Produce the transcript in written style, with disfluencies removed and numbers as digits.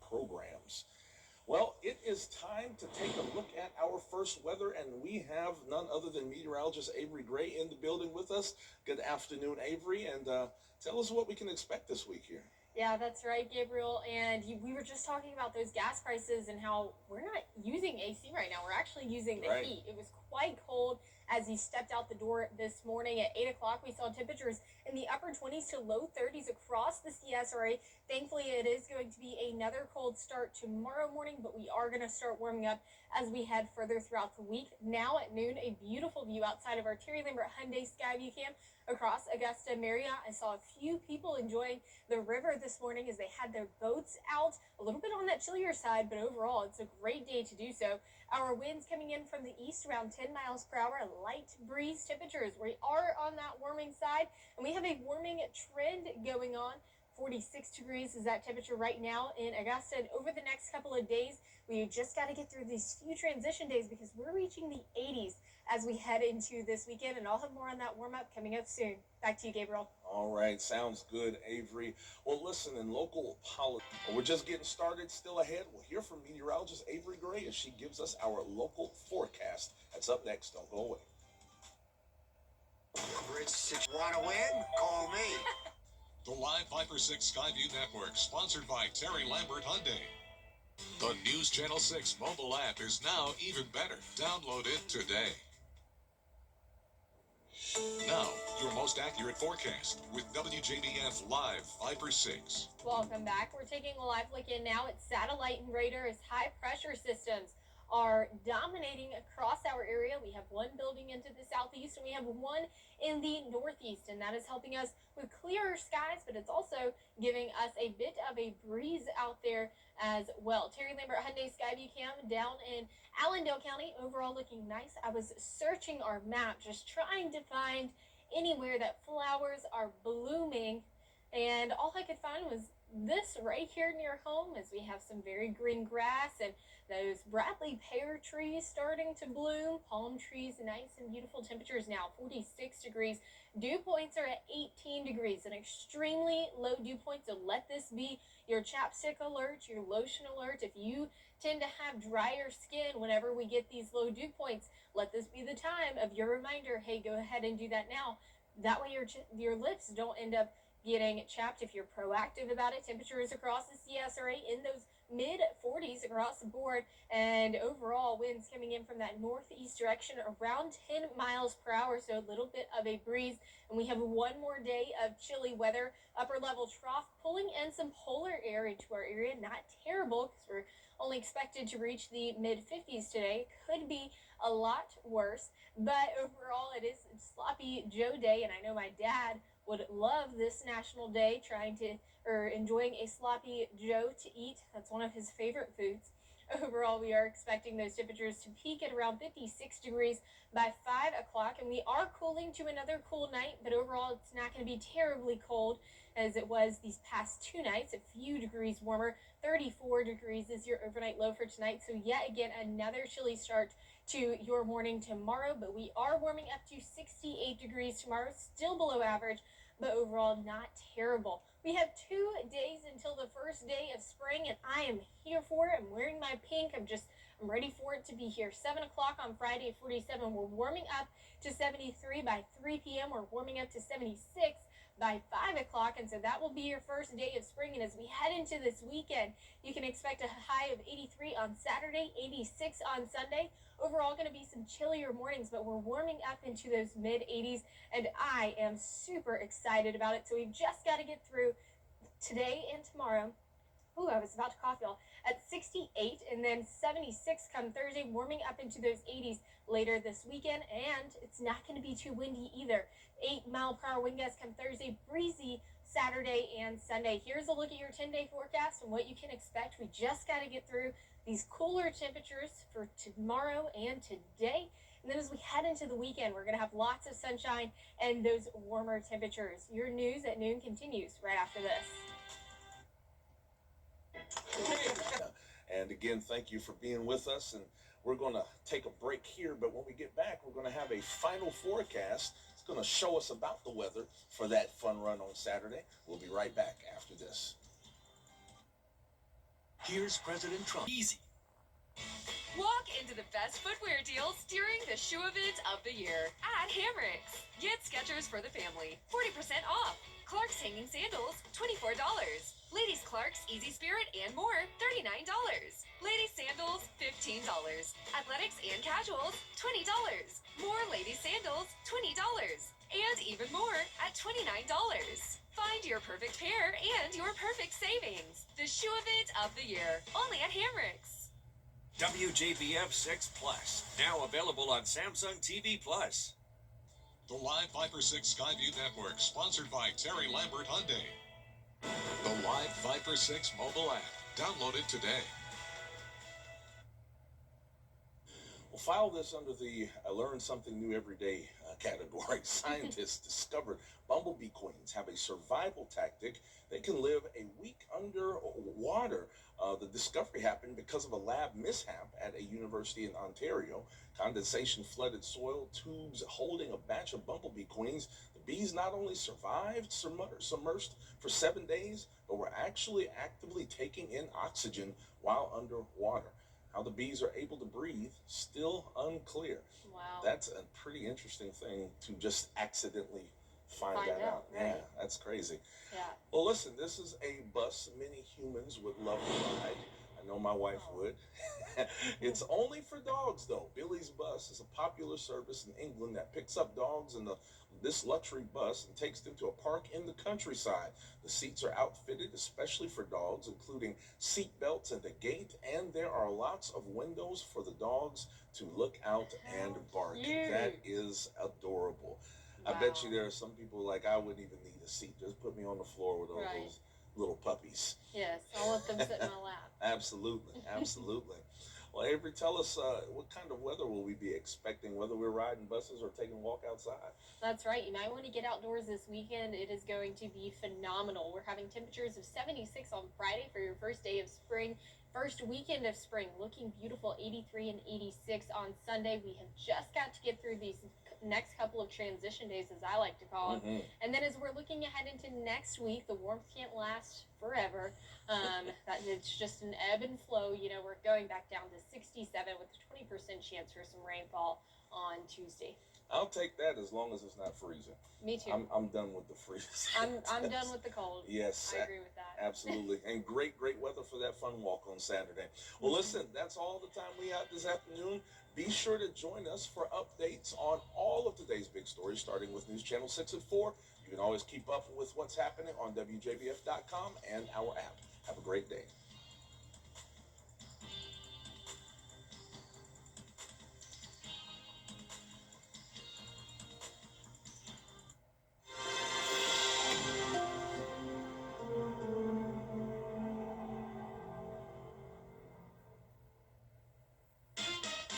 programs. Well, it is time to take a look at our first weather, and we have none other than meteorologist Avery Gray in the building with us. Good afternoon, Avery, and tell us what we can expect this week here. Yeah, that's right, Gabriel. And we were just talking about those gas prices and how we're not using AC right now. We're actually using the heat. It was quite cold as he stepped out the door this morning at 8 o'clock. We saw temperatures in the upper 20s to low 30s across the CSRA. Thankfully, it is going to be another cold start tomorrow morning, but we are going to start warming up as we head further throughout the week. Now at noon, a beautiful view outside of our Terry Lambert Hyundai Skyview Cam across Augusta Marriott. I saw a few people enjoying the river this morning as they had their boats out, a little bit on that chillier side, but overall it's a great day to do so. Our winds coming in from the east around 10 miles per hour, light breeze temperatures. We are on that warming side, and we have a warming trend going on. 46 degrees is that temperature right now in Augusta, and over the next couple of days, we just got to get through these few transition days because we're reaching the 80s as we head into this weekend, and I'll have more on that warm-up coming up soon. Back to you, Gabriel. All right, sounds good, Avery. Well, listen, in local politics, we're just getting started, still ahead. We'll hear from meteorologist Avery Gray as she gives us our local forecast. That's up next. Don't go away. Want to win? Call me. The Live Viper 6 Skyview Network, sponsored by Terry Lambert Hyundai. The News Channel 6 mobile app is now even better. Download it today. Now, your most accurate forecast with WJBF Live Viper 6. Welcome back. We're taking a live look in now at satellite and radar as high pressure systems are dominating across our area. We have one building into the southeast and we have one in the northeast, and that is helping us with clearer skies, but it's also giving us a bit of a breeze out there as well. Terry Lambert Hyundai Skyview Cam down in Allendale County, overall looking nice. I was searching our map, just trying to find anywhere that flowers are blooming, and all I could find was this right here near home, as we have some very green grass and those Bradley pear trees starting to bloom, palm trees, nice and beautiful temperatures now, 46 degrees. Dew points are at 18 degrees, an extremely low dew point, so let this be your chapstick alert, your lotion alert. If you tend to have drier skin whenever we get these low dew points, let this be the time of your reminder, hey, go ahead and do that now. That way your lips don't end up getting chapped if you're proactive about it. Temperatures across the CSRA in those mid 40s across the board, and overall winds coming in from that northeast direction around 10 miles per hour, so a little bit of a breeze. And we have one more day of chilly weather, upper level trough pulling in some polar air into our area. Not terrible because we're only expected to reach the mid 50s today. Could be a lot worse, but overall it is Sloppy Joe Day, and I know my dad would love this national day, enjoying a sloppy Joe to eat. That's one of his favorite foods. Overall, we are expecting those temperatures to peak at around 56 degrees by 5 o'clock, and we are cooling to another cool night, but overall it's not going to be terribly cold as it was these past 2 nights, a few degrees warmer. 34 degrees is your overnight low for tonight, so yet again another chilly start to your morning tomorrow, but we are warming up to 68 degrees tomorrow, still below average, but overall not terrible. We have 2 days until the first day of spring, and I am here for it. I'm wearing my pink. I'm ready for it to be here. 7 o'clock on Friday at 47. We're warming up to 73 by 3 p.m. We're warming up to 76 by 5 o'clock, and so that will be your first day of spring. And as we head into this weekend, you can expect a high of 83 on Saturday, 86 on Sunday. Overall, going to be some chillier mornings, but we're warming up into those mid 80s, and I am super excited about it. So we've just got to get through today and tomorrow. Ooh, I was about to cough, y'all. At 68 and then 76 come Thursday, warming up into those 80s later this weekend, and it's not going to be too windy either. 8-mile-per-hour wind gusts come Thursday, breezy Saturday and Sunday. Here's a look at your 10-day forecast and what you can expect. We just got to get through these cooler temperatures for tomorrow and today. And then as we head into the weekend, we're going to have lots of sunshine and those warmer temperatures. Your news at noon continues right after this. And again, thank you for being with us. And we're going to take a break here, but when we get back, we're going to have a final forecast. It's going to show us about the weather for that fun run on Saturday. We'll be right back after this. Here's President Trump. Easy. Walk into the best footwear deals during the shoe event of the year at Hamrick's. Get Skechers for the family, 40% off. Clark's hanging sandals, $24. Ladies Clark's Easy Spirit and more, $39. Ladies sandals, $15. Athletics and casuals, $20. More ladies sandals, $20. And even more at $29. Find your perfect pair and your perfect savings. The shoe event of the year, only at Hamrick's. WJBF 6 Plus, now available on Samsung TV Plus. The Live Viper 6 Skyview Network, sponsored by Terry Lambert Hyundai. The Live Viper 6 mobile app. Download it today. We'll file this under the I learn something new every day category. Scientists discovered bumblebee queens have a survival tactic. They can live a week under water. The discovery happened because of a lab mishap at a university in Ontario. Condensation flooded soil tubes holding a batch of bumblebee queens. The bees not only survived submerged for 7 days, but were actually actively taking in oxygen while underwater. How the bees are able to breathe, still unclear. Wow. That's a pretty interesting thing to just accidentally find that out. Right. Yeah, that's crazy. Yeah. Well, listen, this is a bus many humans would love to ride. I know my wife would. It's only for dogs, though. Billy's Bus is a popular service in England that picks up dogs in this luxury bus and takes them to a park in the countryside. The seats are outfitted especially for dogs, including seat belts at the gate, and there are lots of windows for the dogs to look out and bark. Cute. That is adorable. Wow. I bet you there are some people like, I wouldn't even need a seat. Just put me on the floor with all Right. those little puppies. Yes, I'll let them sit in my lap. Absolutely, absolutely. Well, Avery, tell us what kind of weather will we be expecting, whether we're riding buses or taking a walk outside? That's right. You might want to get outdoors this weekend. It is going to be phenomenal. We're having temperatures of 76 on Friday for your first day of spring. First weekend of spring, looking beautiful, 83 and 86 on Sunday. We have just got to get through these next couple of transition days, as I like to call them. Mm-hmm. And then as we're looking ahead into next week, the warmth can't last forever. That it's just an ebb and flow. You know, we're going back down to 67 with a 20% chance for some rainfall on Tuesday. I'll take that as long as it's not freezing. Me too. I'm done with the freeze. I'm done with the cold. Yes, I agree with that. absolutely. And great weather for that fun walk on Saturday. Well, listen, that's all the time we have this afternoon. Be sure to join us for updates on all of today's big stories, starting with News Channel 6 at 4. You can always keep up with what's happening on WJBF.com and our app. Have a great day.